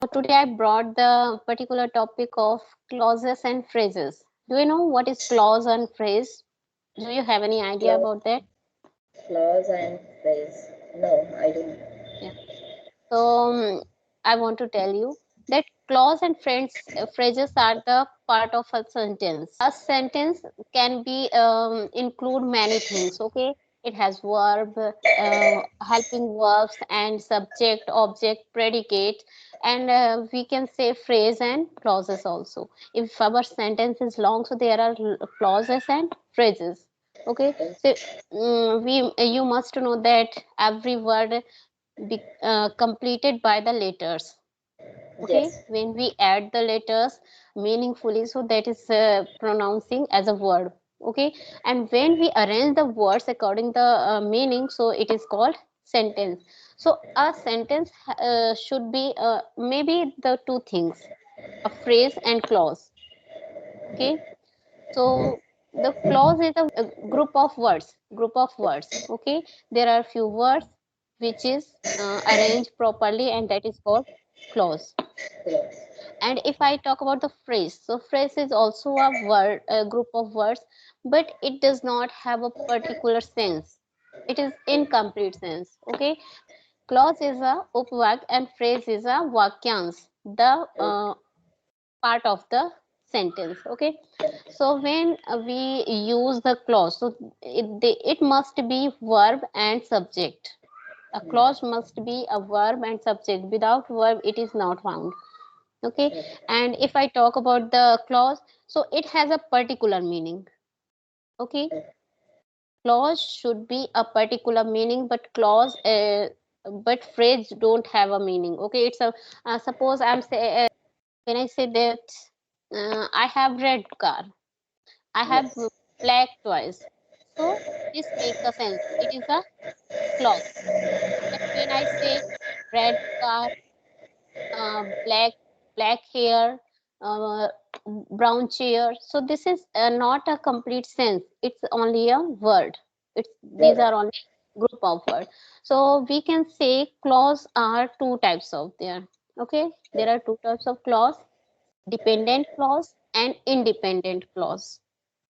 Today I brought the particular topic of clauses and phrases. Do you know what is clause and phrase? Do you have any idea Clause, about that? clause and phrase. No, I don't. Yeah. So I want to tell you that clause and phrases are the part of a sentence. A sentence can be include many things. Okay, it has verb, helping verbs, and subject, object, predicate, and we can say phrase and clauses also. If our sentence is long, so there are clauses and phrases. Okay, so we you must know that every word completed by the letters. Okay, Yes, when we add the letters meaningfully, so that is pronouncing as a word. Okay, and when we arrange the words according the meaning, so it is called sentence. So a sentence should be maybe the two things, a phrase and clause. Okay, so the clause is a group of words. Okay, there are few words which is arranged properly, and that is called clause. clause. And if I talk about the phrase, so phrase is also a group of words, but it does not have a particular sense. It is incomplete sense. Okay, clause is a upvak and phrase is a vakyans, the part of the sentence. Okay, so when we use the clause, so it must be verb and subject. A clause must be a verb and subject. Without verb it is not found. Okay, and if I talk about the clause, so it has a particular meaning. Okay, clause should be a particular meaning, but phrase don't have a meaning. Okay, it's a suppose I'm say when I say that I have red car, I have Yes, black toys. So this makes a sense. It is a clause. But when I say red car, black hair, uh, brown chair, so this is not a complete sense. It's only a word. It's these got are only group of words. So we can say clause are two types of there. Okay, there are two types of clause: dependent clause and independent clause.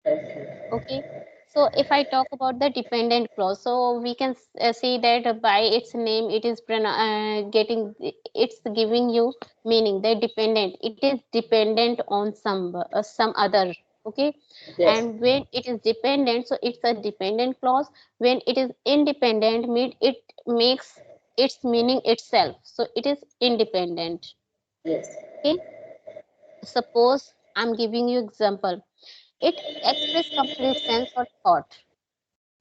Okay. Okay, so if I talk about the dependent clause, so we can see that by its name, it is it's giving you meaning. That dependent, it is dependent on some other. Okay, Yes, and when it is dependent, so it's a dependent clause. When it is independent, it makes its meaning itself. So it is independent. yes, Okay, suppose I'm giving you example. It express complete sense or thought.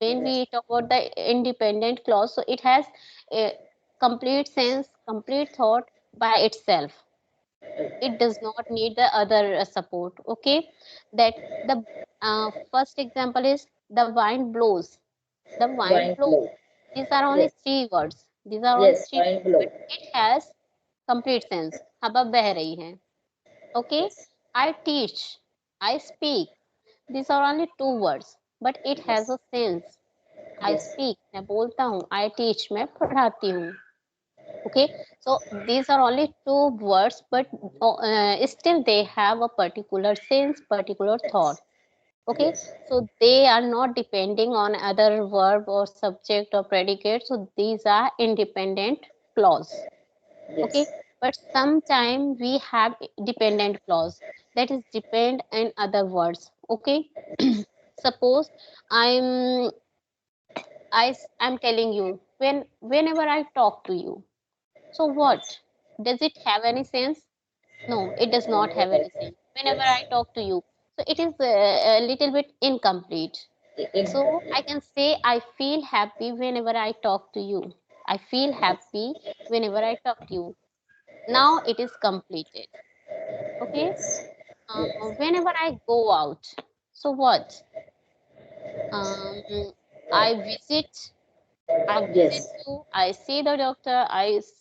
When yes, we talk about the independent clause, so it has a complete sense, complete thought by itself. It does not need the other support. Okay, that the first example is the wind blows. The wind wine blows. blow. These are only Yes, three words. These are only yes, three wine words, blow. but it has complete sense. हवा बह रही है. Okay, Yes, I teach, I speak. These are only two words, but it has yes, a sense. I yes, speak, मैं बोलता हूँ. I teach, मैं पढ़ाती हूँ. Okay, so these are only two words, but still they have a particular sense, particular thought. yes, Okay, yes, so they are not depending on other verb or subject or predicate. So these are independent clause. Okay, yes, but sometime we have dependent clause, that is depend in other words. Okay, suppose i'm I'm telling you, whenever I talk to you, so yes, what, does it have any sense? No, it does not have any sense. Whenever I yes. talk to you, so it is a little bit incomplete. So I Incomplete. can say I feel happy whenever I talk to you. I feel Yes, happy whenever I talk to you. yes, Now it is completed. Okay, yes, yes, whenever I go out, so what, um, I visit I visit yes, you, I see the doctor,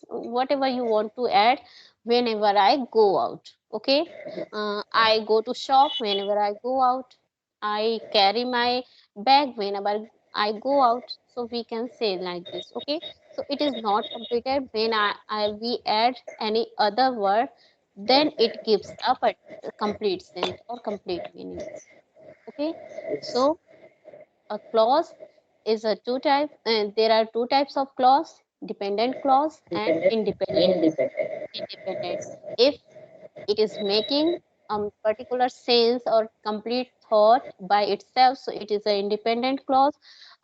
whatever you want to add, whenever I go out. Okay, I go to shop whenever I go out. I carry my bag whenever I go out. So we can say like this. Okay, So it is not completed when we add any other word, then it gives a complete sense or complete meaning. Okay, Yes. so a clause is a two type, and there are two types of clause: dependent clause and Dependent. independent. Independent. Independent. If it is making a particular sense or complete thought by itself, so it is an independent clause.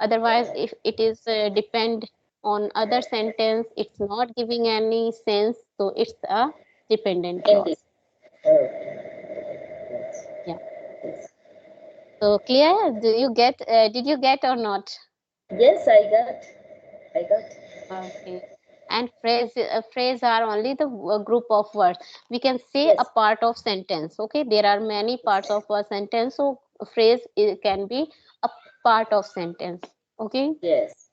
Otherwise, if it is depend on other sentence, it's not giving any sense, so it's a dependent Independent. clause. Okay. Yes. Yeah. Yes. So clear? Did you get or not? Yes, I got. I got. Okay. And phrase are only the group of words. We can say a Yes. part of sentence. Okay, there are many parts of a sentence, so a phrase can be a part of sentence. Okay. Yes.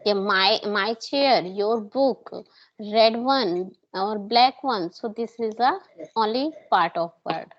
Yeah, my chair, your book, red one or black one. So this is a Yes. only part of word.